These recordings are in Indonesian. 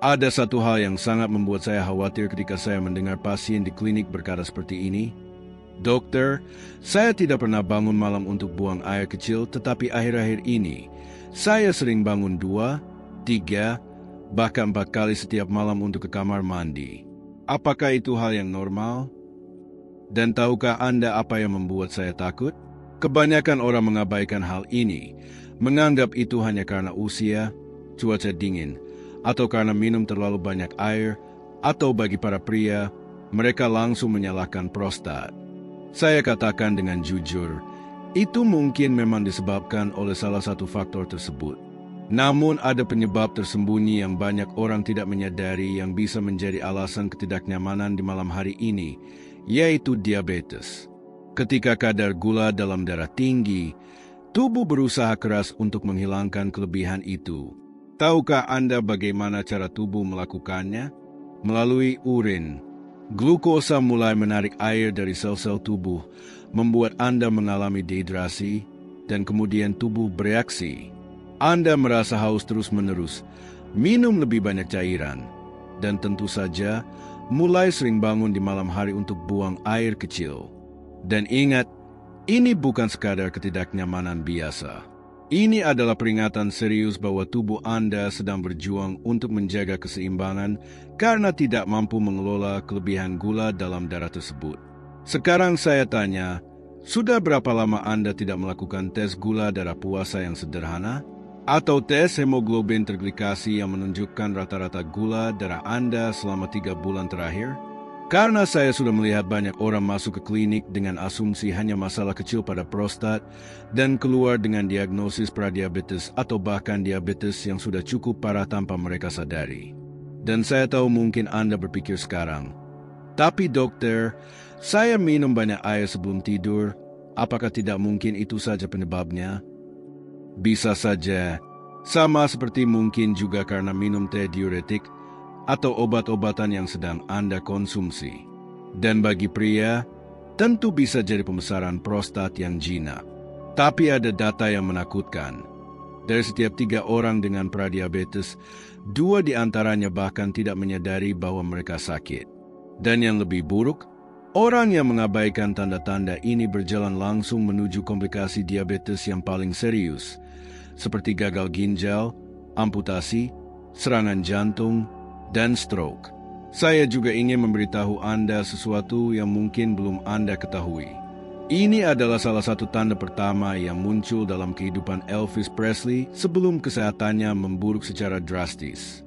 Ada satu hal yang sangat membuat saya khawatir ketika saya mendengar pasien di klinik berkata seperti ini. Dokter, saya tidak pernah bangun malam untuk buang air kecil, tetapi akhir-akhir ini, saya sering bangun 2, 3, bahkan 4 kali setiap malam untuk ke kamar mandi. Apakah itu hal yang normal? Dan tahukah Anda apa yang membuat saya takut? Kebanyakan orang mengabaikan hal ini, menganggap itu hanya karena usia, cuaca dingin, atau karena minum terlalu banyak air, atau bagi para pria, mereka langsung menyalahkan prostat. Saya katakan dengan jujur, itu mungkin memang disebabkan oleh salah satu faktor tersebut. Namun ada penyebab tersembunyi yang banyak orang tidak menyadari yang bisa menjadi alasan ketidaknyamanan di malam hari ini, yaitu diabetes. Ketika kadar gula dalam darah tinggi, tubuh berusaha keras untuk menghilangkan kelebihan itu. Tahukah Anda bagaimana cara tubuh melakukannya? Melalui urin. Glukosa mulai menarik air dari sel-sel tubuh, membuat Anda mengalami dehidrasi, dan kemudian tubuh bereaksi. Anda merasa haus terus-menerus, minum lebih banyak cairan, dan tentu saja mulai sering bangun di malam hari untuk buang air kecil. Dan ingat, ini bukan sekadar ketidaknyamanan biasa. Ini adalah peringatan serius bahwa tubuh Anda sedang berjuang untuk menjaga keseimbangan karena tidak mampu mengelola kelebihan gula dalam darah tersebut. Sekarang saya tanya, sudah berapa lama Anda tidak melakukan tes gula darah puasa yang sederhana? Atau tes hemoglobin terglikasi yang menunjukkan rata-rata gula darah Anda selama 3 bulan terakhir? Karena saya sudah melihat banyak orang masuk ke klinik dengan asumsi hanya masalah kecil pada prostat dan keluar dengan diagnosis pradiabetes atau bahkan diabetes yang sudah cukup parah tanpa mereka sadari. Dan saya tahu mungkin Anda berpikir sekarang, tapi dokter, saya minum banyak air sebelum tidur, apakah tidak mungkin itu saja penyebabnya? Bisa saja, sama seperti mungkin juga karena minum teh diuretik atau obat-obatan yang sedang Anda konsumsi. Dan bagi pria, tentu bisa jadi pembesaran prostat yang jinak. Tapi ada data yang menakutkan. Dari setiap 3 orang dengan pradiabetes, 2 di antaranya bahkan tidak menyadari bahwa mereka sakit. Dan yang lebih buruk, orang yang mengabaikan tanda-tanda ini berjalan langsung menuju komplikasi diabetes yang paling serius, seperti gagal ginjal, amputasi, serangan jantung, dan stroke. Saya juga ingin memberitahu Anda sesuatu yang mungkin belum Anda ketahui. Ini adalah salah satu tanda pertama yang muncul dalam kehidupan Elvis Presley sebelum kesehatannya memburuk secara drastis.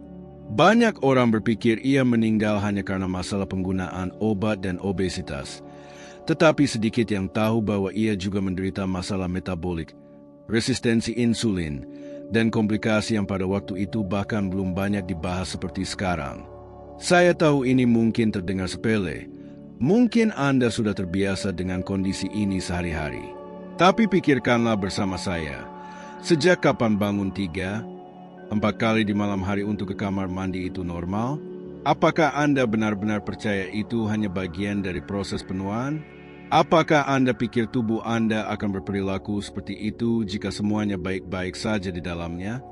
Banyak orang berpikir ia meninggal hanya karena masalah penggunaan obat dan obesitas. Tetapi sedikit yang tahu bahwa ia juga menderita masalah metabolik, resistensi insulin, dan komplikasi yang pada waktu itu bahkan belum banyak dibahas seperti sekarang. Saya tahu ini mungkin terdengar sepele. Mungkin Anda sudah terbiasa dengan kondisi ini sehari-hari. Tapi pikirkanlah bersama saya, sejak kapan bangun 3, 4 kali di malam hari untuk ke kamar mandi itu normal? Apakah Anda benar-benar percaya itu hanya bagian dari proses penuaan? Apakah Anda pikir tubuh Anda akan berperilaku seperti itu jika semuanya baik-baik saja di dalamnya?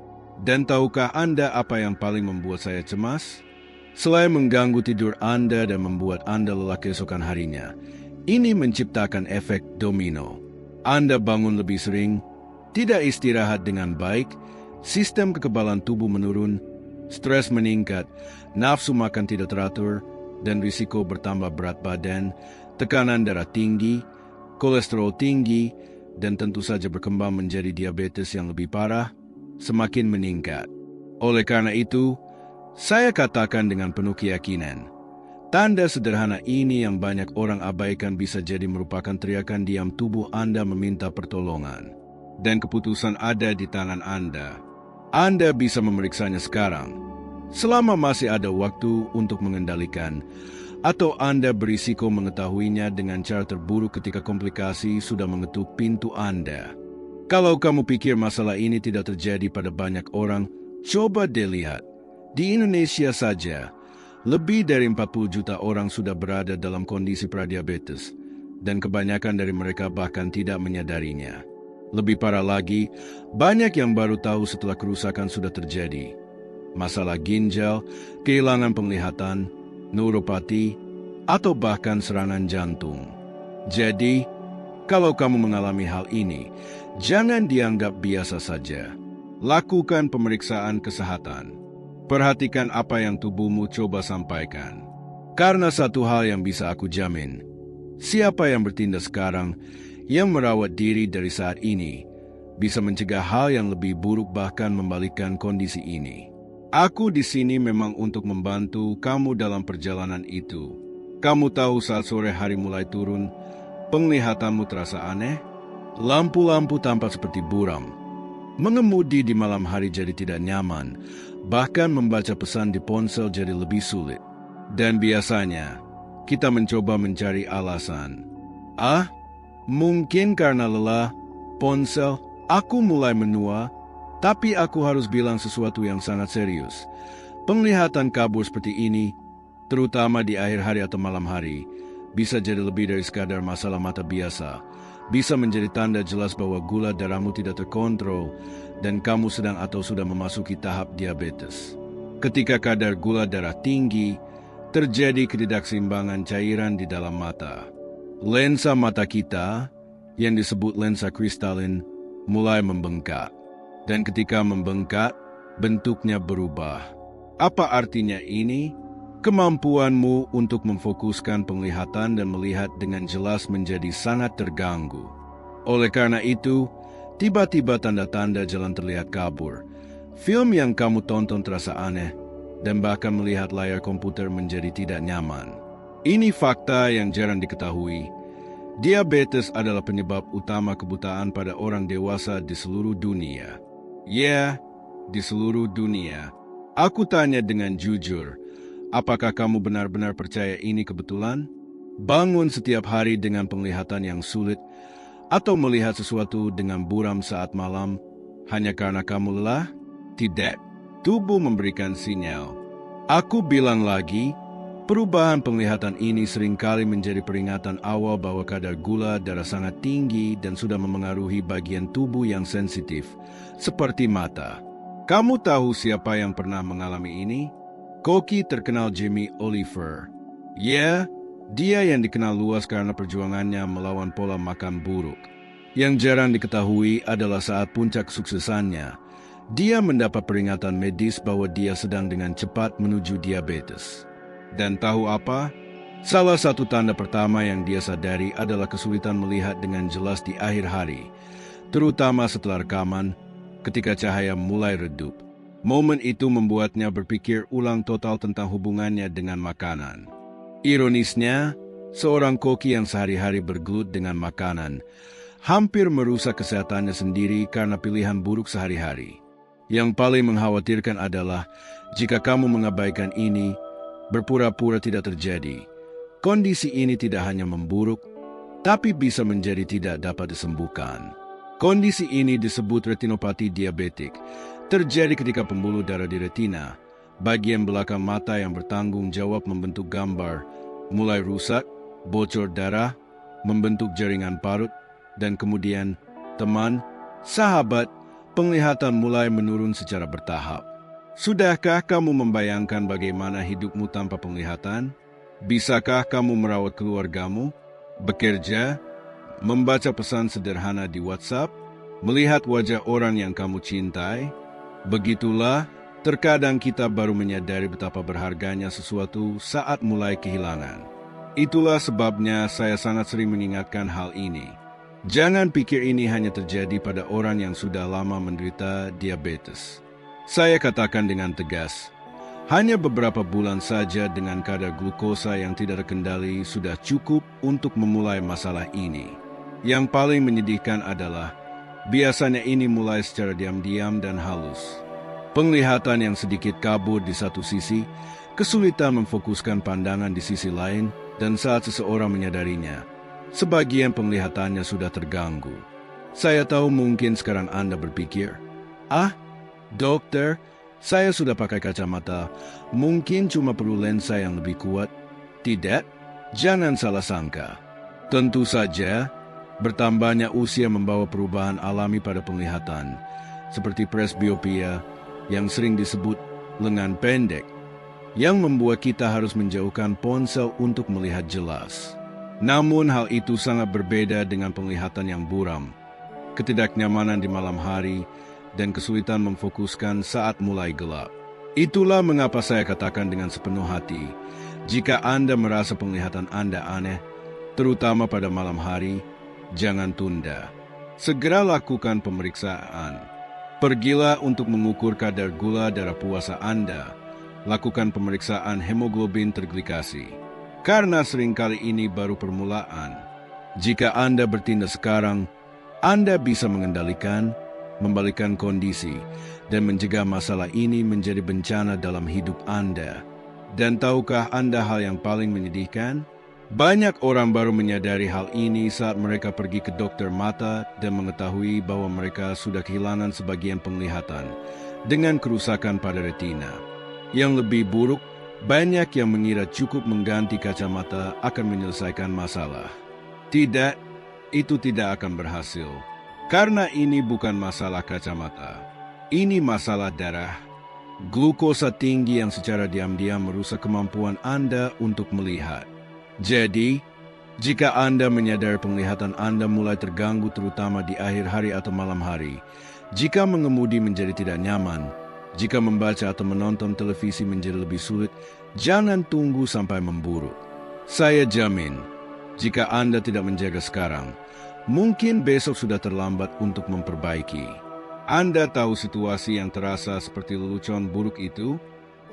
Dan tahukah Anda apa yang paling membuat saya cemas? Selain mengganggu tidur Anda dan membuat Anda lelah keesokan harinya, ini menciptakan efek domino. Anda bangun lebih sering, tidak istirahat dengan baik, sistem kekebalan tubuh menurun, stres meningkat, nafsu makan tidak teratur, dan risiko bertambah berat badan, tekanan darah tinggi, kolesterol tinggi, dan tentu saja berkembang menjadi diabetes yang lebih parah, semakin meningkat. Oleh karena itu, saya katakan dengan penuh keyakinan, tanda sederhana ini yang banyak orang abaikan bisa jadi merupakan teriakan diam tubuh Anda meminta pertolongan. Dan keputusan ada di tangan Anda. Anda bisa memeriksanya sekarang, selama masih ada waktu untuk mengendalikan, atau Anda berisiko mengetahuinya dengan cara terburuk ketika komplikasi sudah mengetuk pintu Anda. Kalau kamu pikir masalah ini tidak terjadi pada banyak orang, coba dilihat. Di Indonesia saja, lebih dari 40 juta orang sudah berada dalam kondisi pradiabetes, dan kebanyakan dari mereka bahkan tidak menyadarinya. Lebih parah lagi, banyak yang baru tahu setelah kerusakan sudah terjadi. masalah ginjal, kehilangan penglihatan, neuropati, atau bahkan serangan jantung. Jadi, kalau kamu mengalami hal ini, jangan dianggap biasa saja. Lakukan pemeriksaan kesehatan. Perhatikan apa yang tubuhmu coba sampaikan. Karena satu hal yang bisa aku jamin, siapa yang bertindak sekarang, yang merawat diri dari saat ini, bisa mencegah hal yang lebih buruk bahkan membalikkan kondisi ini. Aku di sini memang untuk membantu kamu dalam perjalanan itu. Kamu tahu saat sore hari mulai turun, penglihatanmu terasa aneh? Lampu-lampu tampak seperti buram. Mengemudi di malam hari jadi tidak nyaman, bahkan membaca pesan di ponsel jadi lebih sulit. Dan biasanya, kita mencoba mencari alasan. Mungkin karena lelah, ponsel, aku mulai menua, tapi aku harus bilang sesuatu yang sangat serius. Penglihatan kabur seperti ini, terutama di akhir hari atau malam hari, bisa jadi lebih dari sekadar masalah mata biasa. Bisa menjadi tanda jelas bahwa gula darahmu tidak terkontrol dan kamu sedang atau sudah memasuki tahap diabetes. Ketika kadar gula darah tinggi, terjadi ketidakseimbangan cairan di dalam mata. Lensa mata kita, yang disebut lensa kristalin, mulai membengkak. Dan ketika membengkak, bentuknya berubah. Apa artinya ini? Kemampuanmu untuk memfokuskan penglihatan dan melihat dengan jelas menjadi sangat terganggu. Oleh karena itu, tiba-tiba tanda-tanda jalan terlihat kabur. Film yang kamu tonton terasa aneh, dan bahkan melihat layar komputer menjadi tidak nyaman. Ini fakta yang jarang diketahui. Diabetes adalah penyebab utama kebutaan pada orang dewasa di seluruh dunia. Ya, di seluruh dunia. Aku tanya dengan jujur, apakah kamu benar-benar percaya ini kebetulan? Bangun setiap hari dengan penglihatan yang sulit, atau melihat sesuatu dengan buram saat malam, hanya karena kamu lelah? Tidak. Tubuh memberikan sinyal. Aku bilang lagi, perubahan penglihatan ini seringkali menjadi peringatan awal bahwa kadar gula darah sangat tinggi dan sudah memengaruhi bagian tubuh yang sensitif, seperti mata. Kamu tahu siapa yang pernah mengalami ini? Koki terkenal Jamie Oliver. Ya, dia yang dikenal luas karena perjuangannya melawan pola makan buruk. Yang jarang diketahui adalah saat puncak kesuksesannya, dia mendapat peringatan medis bahwa dia sedang dengan cepat menuju diabetes. Dan tahu apa? Salah satu tanda pertama yang dia sadari adalah kesulitan melihat dengan jelas di akhir hari, terutama setelah rekaman, ketika cahaya mulai redup. Momen itu membuatnya berpikir ulang total tentang hubungannya dengan makanan. Ironisnya, seorang koki yang sehari-hari bergelut dengan makanan, hampir merusak kesehatannya sendiri karena pilihan buruk sehari-hari. Yang paling mengkhawatirkan adalah jika kamu mengabaikan ini, berpura-pura tidak terjadi. Kondisi ini tidak hanya memburuk, tapi bisa menjadi tidak dapat disembuhkan. Kondisi ini disebut retinopati diabetik. Terjadi ketika pembuluh darah di retina, bagian belakang mata yang bertanggung jawab membentuk gambar, mulai rusak, bocor darah, membentuk jaringan parut, dan kemudian, teman, sahabat, penglihatan mulai menurun secara bertahap. Sudahkah kamu membayangkan bagaimana hidupmu tanpa penglihatan? Bisakah kamu merawat keluargamu, bekerja, membaca pesan sederhana di WhatsApp, melihat wajah orang yang kamu cintai? Begitulah, terkadang kita baru menyadari betapa berharganya sesuatu saat mulai kehilangan. Itulah sebabnya saya sangat sering mengingatkan hal ini. Jangan pikir ini hanya terjadi pada orang yang sudah lama menderita diabetes. Saya katakan dengan tegas, hanya beberapa bulan saja dengan kadar glukosa yang tidak terkendali sudah cukup untuk memulai masalah ini. Yang paling menyedihkan adalah, biasanya ini mulai secara diam-diam dan halus. Penglihatan yang sedikit kabur di satu sisi, kesulitan memfokuskan pandangan di sisi lain, dan saat seseorang menyadarinya, sebagian penglihatannya sudah terganggu. Saya tahu mungkin sekarang Anda berpikir, dokter, saya sudah pakai kacamata, mungkin cuma perlu lensa yang lebih kuat. Tidak, jangan salah sangka. Tentu saja, bertambahnya usia membawa perubahan alami pada penglihatan, seperti presbiopia, yang sering disebut lengan pendek, yang membuat kita harus menjauhkan ponsel untuk melihat jelas. Namun hal itu sangat berbeda dengan penglihatan yang buram, ketidaknyamanan di malam hari, dan kesulitan memfokuskan saat mulai gelap. Itulah mengapa saya katakan dengan sepenuh hati, jika Anda merasa penglihatan Anda aneh, terutama pada malam hari, jangan tunda. Segera lakukan pemeriksaan. Pergilah untuk mengukur kadar gula darah puasa Anda. Lakukan pemeriksaan hemoglobin terglikasi. Karena seringkali ini baru permulaan. Jika Anda bertindak sekarang, Anda bisa mengendalikan, membalikkan kondisi, dan mencegah masalah ini menjadi bencana dalam hidup Anda. Dan tahukah Anda hal yang paling menyedihkan? Banyak orang baru menyadari hal ini saat mereka pergi ke dokter mata dan mengetahui bahwa mereka sudah kehilangan sebagian penglihatan dengan kerusakan pada retina. Yang lebih buruk, banyak yang mengira cukup mengganti kacamata akan menyelesaikan masalah. Tidak, itu tidak akan berhasil. Karena ini bukan masalah kacamata. Ini masalah darah. Glukosa tinggi yang secara diam-diam merusak kemampuan Anda untuk melihat. Jadi, jika Anda menyadari penglihatan Anda mulai terganggu terutama di akhir hari atau malam hari, jika mengemudi menjadi tidak nyaman, jika membaca atau menonton televisi menjadi lebih sulit, jangan tunggu sampai memburuk. Saya jamin, jika Anda tidak menjaga sekarang, mungkin besok sudah terlambat untuk memperbaiki. Anda tahu situasi yang terasa seperti lelucon buruk itu?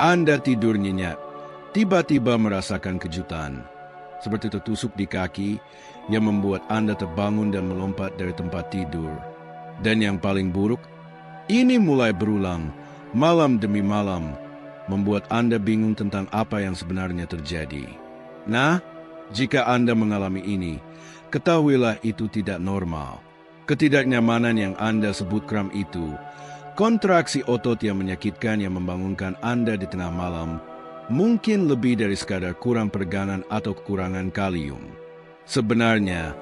Anda tidur nyenyak, tiba-tiba merasakan kejutan, seperti tertusuk di kaki yang membuat Anda terbangun dan melompat dari tempat tidur. Dan yang paling buruk, ini mulai berulang, malam demi malam, membuat Anda bingung tentang apa yang sebenarnya terjadi. Nah, jika Anda mengalami ini, ketahuilah itu tidak normal. Ketidaknyamanan yang Anda sebut kram itu, kontraksi otot yang menyakitkan yang membangunkan Anda di tengah malam, mungkin lebih dari sekadar kurang peregangan atau kekurangan kalium. Sebenarnya,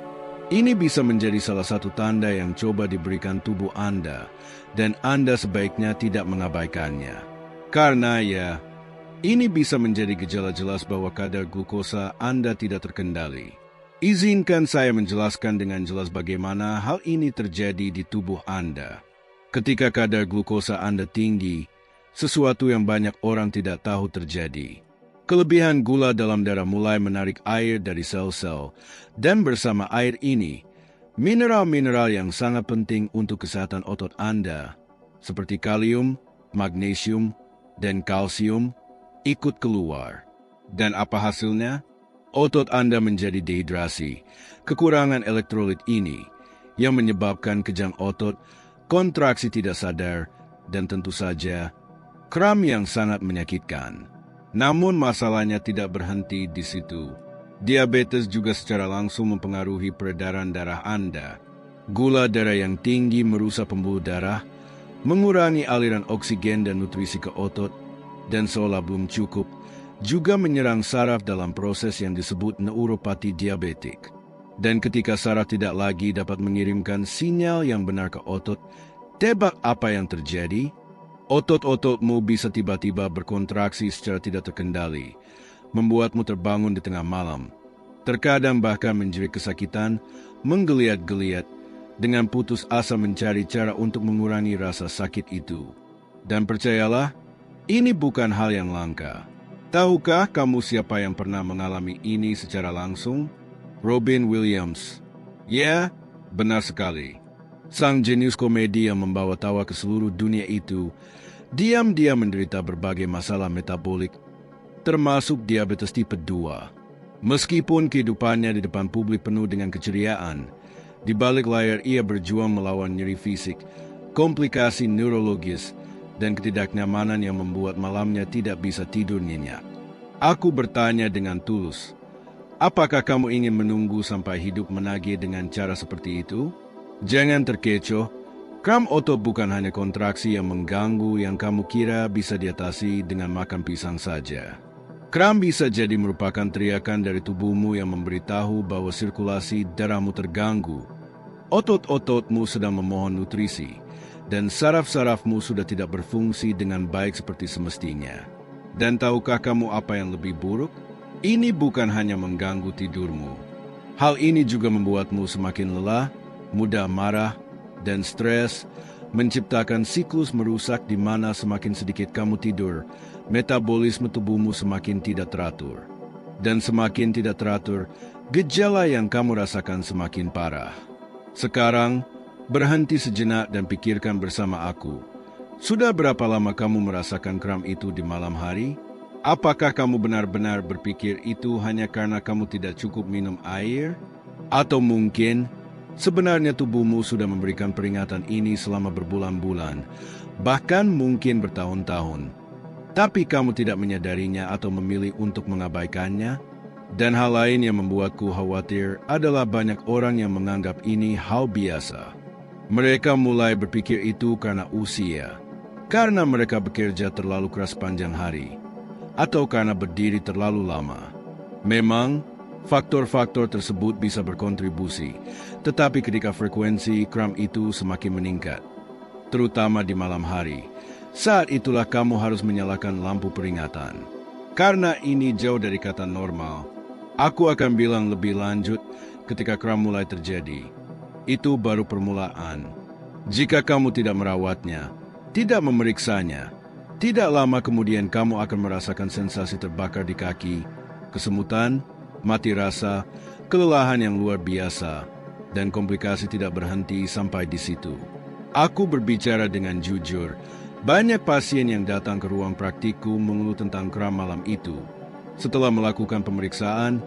ini bisa menjadi salah satu tanda yang coba diberikan tubuh Anda, dan Anda sebaiknya tidak mengabaikannya. Karena ini bisa menjadi gejala jelas bahwa kadar glukosa Anda tidak terkendali. Izinkan saya menjelaskan dengan jelas bagaimana hal ini terjadi di tubuh Anda. Ketika kadar glukosa Anda tinggi, sesuatu yang banyak orang tidak tahu terjadi. Kelebihan gula dalam darah mulai menarik air dari sel-sel, dan bersama air ini, mineral-mineral yang sangat penting untuk kesehatan otot Anda, seperti kalium, magnesium, dan kalsium, ikut keluar. Dan apa hasilnya? Otot Anda menjadi dehidrasi. Kekurangan elektrolit ini yang menyebabkan kejang otot, kontraksi tidak sadar, dan tentu saja kram yang sangat menyakitkan. Namun masalahnya tidak berhenti di situ. Diabetes juga secara langsung mempengaruhi peredaran darah Anda. Gula darah yang tinggi merusak pembuluh darah, mengurangi aliran oksigen dan nutrisi ke otot, dan seolah belum cukup, juga menyerang saraf dalam proses yang disebut neuropati diabetik. Dan ketika saraf tidak lagi dapat mengirimkan sinyal yang benar ke otot, tebak apa yang terjadi? Otot-ototmu bisa tiba-tiba berkontraksi secara tidak terkendali, membuatmu terbangun di tengah malam. Terkadang bahkan menjerit kesakitan, menggeliat-geliat, dengan putus asa mencari cara untuk mengurangi rasa sakit itu. Dan percayalah, ini bukan hal yang langka. Tahukah kamu siapa yang pernah mengalami ini secara langsung? Robin Williams. Ya, benar sekali. Sang jenius komedi yang membawa tawa ke seluruh dunia itu, diam-diam menderita berbagai masalah metabolik, termasuk diabetes tipe 2. Meskipun kehidupannya di depan publik penuh dengan keceriaan, di balik layar ia berjuang melawan nyeri fisik, komplikasi neurologis, dan ketidaknyamanan yang membuat malamnya tidak bisa tidur nyenyak. Aku bertanya dengan tulus, apakah kamu ingin menunggu sampai hidup menagih dengan cara seperti itu? Jangan terkecoh, kram otot bukan hanya kontraksi yang mengganggu yang kamu kira bisa diatasi dengan makan pisang saja. Kram bisa jadi merupakan teriakan dari tubuhmu yang memberitahu bahwa sirkulasi darahmu terganggu. Otot-ototmu sedang memohon nutrisi, dan saraf-sarafmu sudah tidak berfungsi dengan baik seperti semestinya. Dan tahukah kamu apa yang lebih buruk? Ini bukan hanya mengganggu tidurmu. Hal ini juga membuatmu semakin lelah, mudah marah, dan stres, menciptakan siklus merusak di mana semakin sedikit kamu tidur, metabolisme tubuhmu semakin tidak teratur. Dan semakin tidak teratur, gejala yang kamu rasakan semakin parah. Sekarang, berhenti sejenak dan pikirkan bersama aku. Sudah berapa lama kamu merasakan kram itu di malam hari? Apakah kamu benar-benar berpikir itu hanya karena kamu tidak cukup minum air? Atau mungkin sebenarnya tubuhmu sudah memberikan peringatan ini selama berbulan-bulan, bahkan mungkin bertahun-tahun. Tapi kamu tidak menyadarinya atau memilih untuk mengabaikannya? Dan hal lain yang membuatku khawatir adalah banyak orang yang menganggap ini hal biasa. Mereka mulai berpikir itu karena usia, karena mereka bekerja terlalu keras panjang hari, atau karena berdiri terlalu lama. Memang, faktor-faktor tersebut bisa berkontribusi, tetapi ketika frekuensi kram itu semakin meningkat, terutama di malam hari, saat itulah kamu harus menyalakan lampu peringatan. Karena ini jauh dari kata normal, aku akan bilang lebih lanjut ketika kram mulai terjadi. Itu baru permulaan. Jika kamu tidak merawatnya, tidak memeriksanya, tidak lama kemudian kamu akan merasakan sensasi terbakar di kaki, kesemutan, mati rasa, kelelahan yang luar biasa, dan komplikasi tidak berhenti sampai di situ. Aku berbicara dengan jujur, banyak pasien yang datang ke ruang praktikku mengeluh tentang kram malam itu. Setelah melakukan pemeriksaan,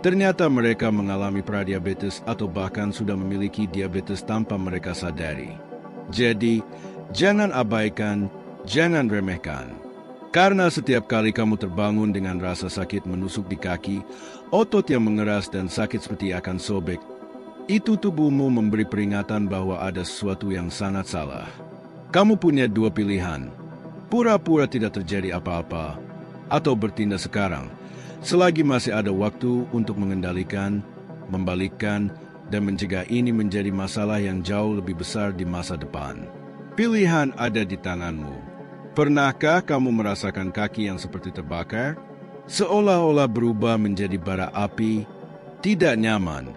ternyata mereka mengalami pradiabetes atau bahkan sudah memiliki diabetes tanpa mereka sadari. Jadi, jangan abaikan, jangan remehkan. Karena setiap kali kamu terbangun dengan rasa sakit menusuk di kaki, otot yang mengeras dan sakit seperti akan sobek, itu tubuhmu memberi peringatan bahwa ada sesuatu yang sangat salah. Kamu punya dua pilihan, pura-pura tidak terjadi apa-apa, atau bertindak sekarang, selagi masih ada waktu untuk mengendalikan, membalikkan, dan mencegah ini menjadi masalah yang jauh lebih besar di masa depan. Pilihan ada di tanganmu. Pernahkah kamu merasakan kaki yang seperti terbakar? Seolah-olah berubah menjadi bara api, tidak nyaman,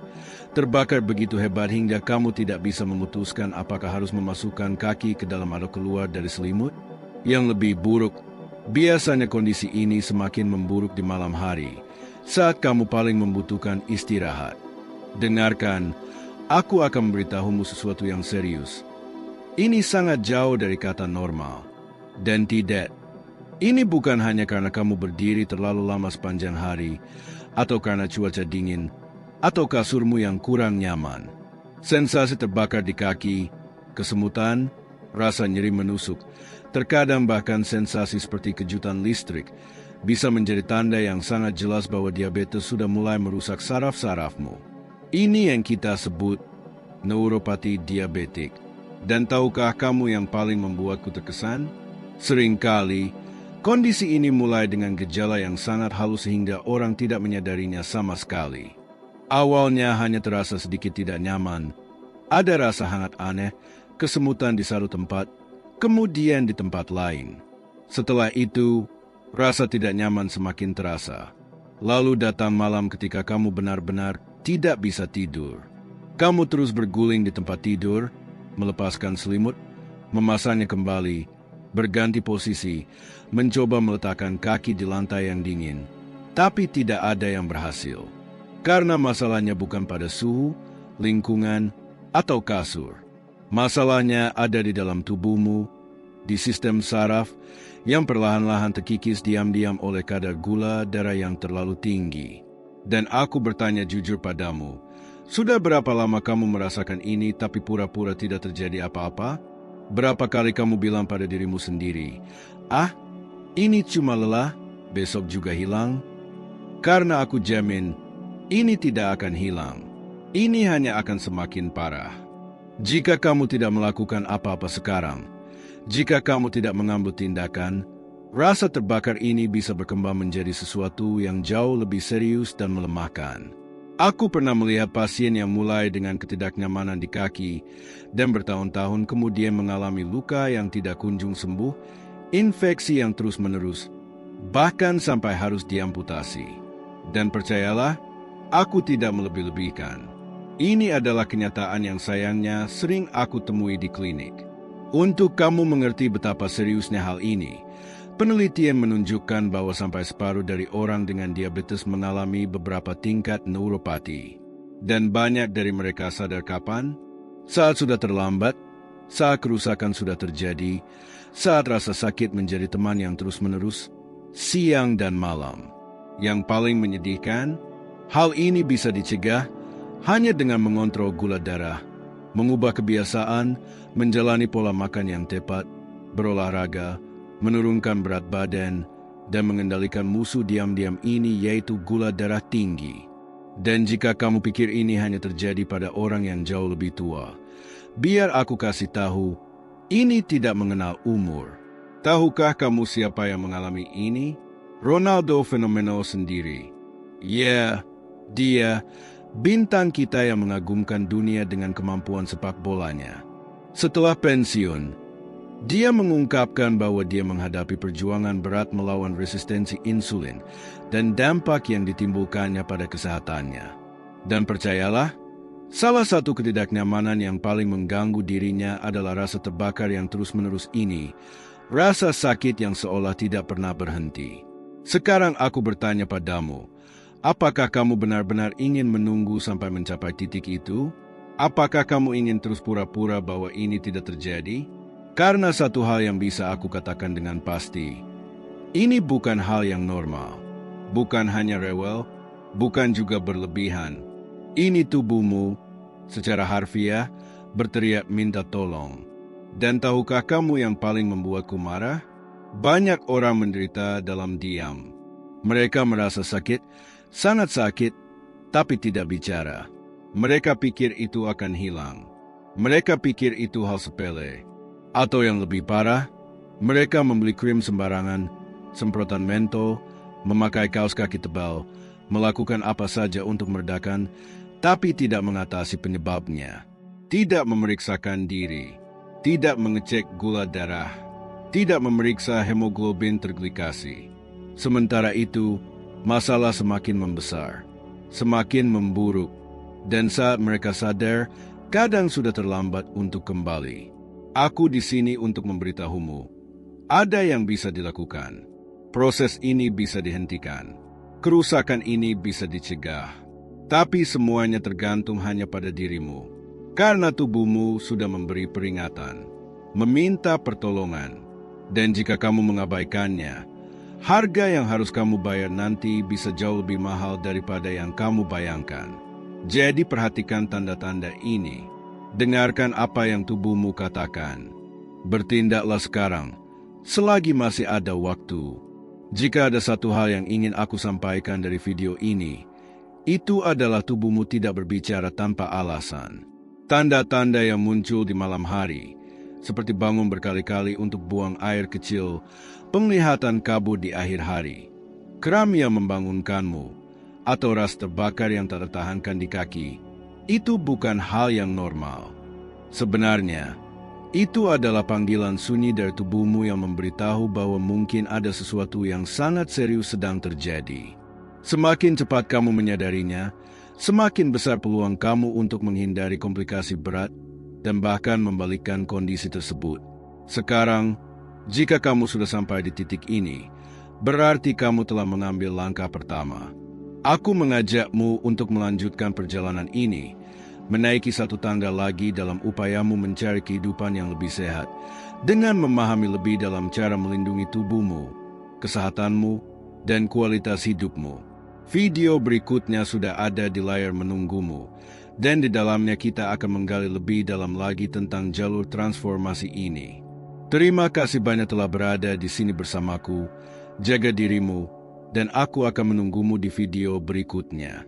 terbakar begitu hebat hingga kamu tidak bisa memutuskan apakah harus memasukkan kaki ke dalam atau keluar dari selimut? Yang lebih buruk, biasanya kondisi ini semakin memburuk di malam hari, saat kamu paling membutuhkan istirahat. Dengarkan, aku akan memberitahumu sesuatu yang serius. Ini sangat jauh dari kata normal. Dan tidak, ini bukan hanya karena kamu berdiri terlalu lama sepanjang hari, atau karena cuaca dingin, atau kasurmu yang kurang nyaman. Sensasi terbakar di kaki, kesemutan, rasa nyeri menusuk, terkadang bahkan sensasi seperti kejutan listrik, bisa menjadi tanda yang sangat jelas bahwa diabetes sudah mulai merusak saraf-sarafmu. Ini yang kita sebut neuropati diabetik. Dan tahukah kamu yang paling membuatku terkesan? Seringkali, kondisi ini mulai dengan gejala yang sangat halus sehingga orang tidak menyadarinya sama sekali. Awalnya hanya terasa sedikit tidak nyaman, ada rasa hangat aneh, kesemutan di satu tempat, kemudian di tempat lain. Setelah itu, rasa tidak nyaman semakin terasa. Lalu datang malam ketika kamu benar-benar tidak bisa tidur. Kamu terus berguling di tempat tidur, melepaskan selimut, memasangnya kembali, berganti posisi, mencoba meletakkan kaki di lantai yang dingin, tapi tidak ada yang berhasil. Karena masalahnya bukan pada suhu, lingkungan, atau kasur. Masalahnya ada di dalam tubuhmu, di sistem saraf, yang perlahan-lahan terkikis diam-diam oleh kadar gula darah yang terlalu tinggi. Dan aku bertanya jujur padamu, sudah berapa lama kamu merasakan ini tapi pura-pura tidak terjadi apa-apa? Berapa kali kamu bilang pada dirimu sendiri, ini cuma lelah, besok juga hilang? Karena aku jamin, ini tidak akan hilang. Ini hanya akan semakin parah. Jika kamu tidak melakukan apa-apa sekarang, jika kamu tidak mengambil tindakan, rasa terbakar ini bisa berkembang menjadi sesuatu yang jauh lebih serius dan melemahkan. Aku pernah melihat pasien yang mulai dengan ketidaknyamanan di kaki dan bertahun-tahun kemudian mengalami luka yang tidak kunjung sembuh, infeksi yang terus-menerus, bahkan sampai harus diamputasi. Dan percayalah, aku tidak melebih-lebihkan. Ini adalah kenyataan yang sayangnya sering aku temui di klinik. Untuk kamu mengerti betapa seriusnya hal ini, penelitian menunjukkan bahwa sampai separuh dari orang dengan diabetes mengalami beberapa tingkat neuropati. Dan banyak dari mereka sadar kapan? Saat sudah terlambat, saat kerusakan sudah terjadi, saat rasa sakit menjadi teman yang terus-menerus, siang dan malam. Yang paling menyedihkan, hal ini bisa dicegah hanya dengan mengontrol gula darah, mengubah kebiasaan, menjalani pola makan yang tepat, berolahraga, menurunkan berat badan, dan mengendalikan musuh diam-diam ini yaitu gula darah tinggi. Dan jika kamu pikir ini hanya terjadi pada orang yang jauh lebih tua, biar aku kasih tahu, ini tidak mengenal umur. Tahukah kamu siapa yang mengalami ini? Ronaldo Fenomeno sendiri. Ya, dia, bintang kita yang mengagumkan dunia dengan kemampuan sepak bolanya. Setelah pensiun, dia mengungkapkan bahwa dia menghadapi perjuangan berat melawan resistensi insulin dan dampak yang ditimbulkannya pada kesehatannya. Dan percayalah, salah satu ketidaknyamanan yang paling mengganggu dirinya adalah rasa terbakar yang terus-menerus ini, rasa sakit yang seolah tidak pernah berhenti. Sekarang aku bertanya padamu, apakah kamu benar-benar ingin menunggu sampai mencapai titik itu? Apakah kamu ingin terus pura-pura bahwa ini tidak terjadi? Karena satu hal yang bisa aku katakan dengan pasti, ini bukan hal yang normal, bukan hanya rewel, bukan juga berlebihan. Ini tubuhmu, secara harfiah, berteriak minta tolong. Dan tahukah kamu yang paling membuatku marah? Banyak orang menderita dalam diam. Mereka merasa sakit, sangat sakit, tapi tidak bicara. Mereka pikir itu akan hilang. Mereka pikir itu hal sepele. Atau yang lebih parah, mereka membeli krim sembarangan, semprotan mentol, memakai kaos kaki tebal, melakukan apa saja untuk meredakan, tapi tidak mengatasi penyebabnya. Tidak memeriksakan diri, tidak mengecek gula darah, tidak memeriksa hemoglobin terglikasi. Sementara itu, masalah semakin membesar, semakin memburuk, dan saat mereka sadar, kadang sudah terlambat untuk kembali. Aku di sini untuk memberitahumu, ada yang bisa dilakukan. Proses ini bisa dihentikan. Kerusakan ini bisa dicegah. Tapi semuanya tergantung hanya pada dirimu. Karena tubuhmu sudah memberi peringatan, meminta pertolongan. Dan jika kamu mengabaikannya, harga yang harus kamu bayar nanti bisa jauh lebih mahal daripada yang kamu bayangkan. Jadi perhatikan tanda-tanda ini. Dengarkan apa yang tubuhmu katakan. Bertindaklah sekarang, selagi masih ada waktu. Jika ada satu hal yang ingin aku sampaikan dari video ini, itu adalah tubuhmu tidak berbicara tanpa alasan. Tanda-tanda yang muncul di malam hari, seperti bangun berkali-kali untuk buang air kecil, penglihatan kabut di akhir hari, kram yang membangunkanmu, atau rasa terbakar yang tak tertahankan di kaki, itu bukan hal yang normal. Sebenarnya, itu adalah panggilan sunyi dari tubuhmu yang memberitahu bahwa mungkin ada sesuatu yang sangat serius sedang terjadi. Semakin cepat kamu menyadarinya, semakin besar peluang kamu untuk menghindari komplikasi berat dan bahkan membalikkan kondisi tersebut. Sekarang, jika kamu sudah sampai di titik ini, berarti kamu telah mengambil langkah pertama. Aku mengajakmu untuk melanjutkan perjalanan ini, menaiki satu tangga lagi dalam upayamu mencari kehidupan yang lebih sehat, dengan memahami lebih dalam cara melindungi tubuhmu, kesehatanmu, dan kualitas hidupmu. Video berikutnya sudah ada di layar menunggumu, dan di dalamnya kita akan menggali lebih dalam lagi tentang jalur transformasi ini. Terima kasih banyak telah berada di sini bersamaku, jaga dirimu, dan aku akan menunggumu di video berikutnya.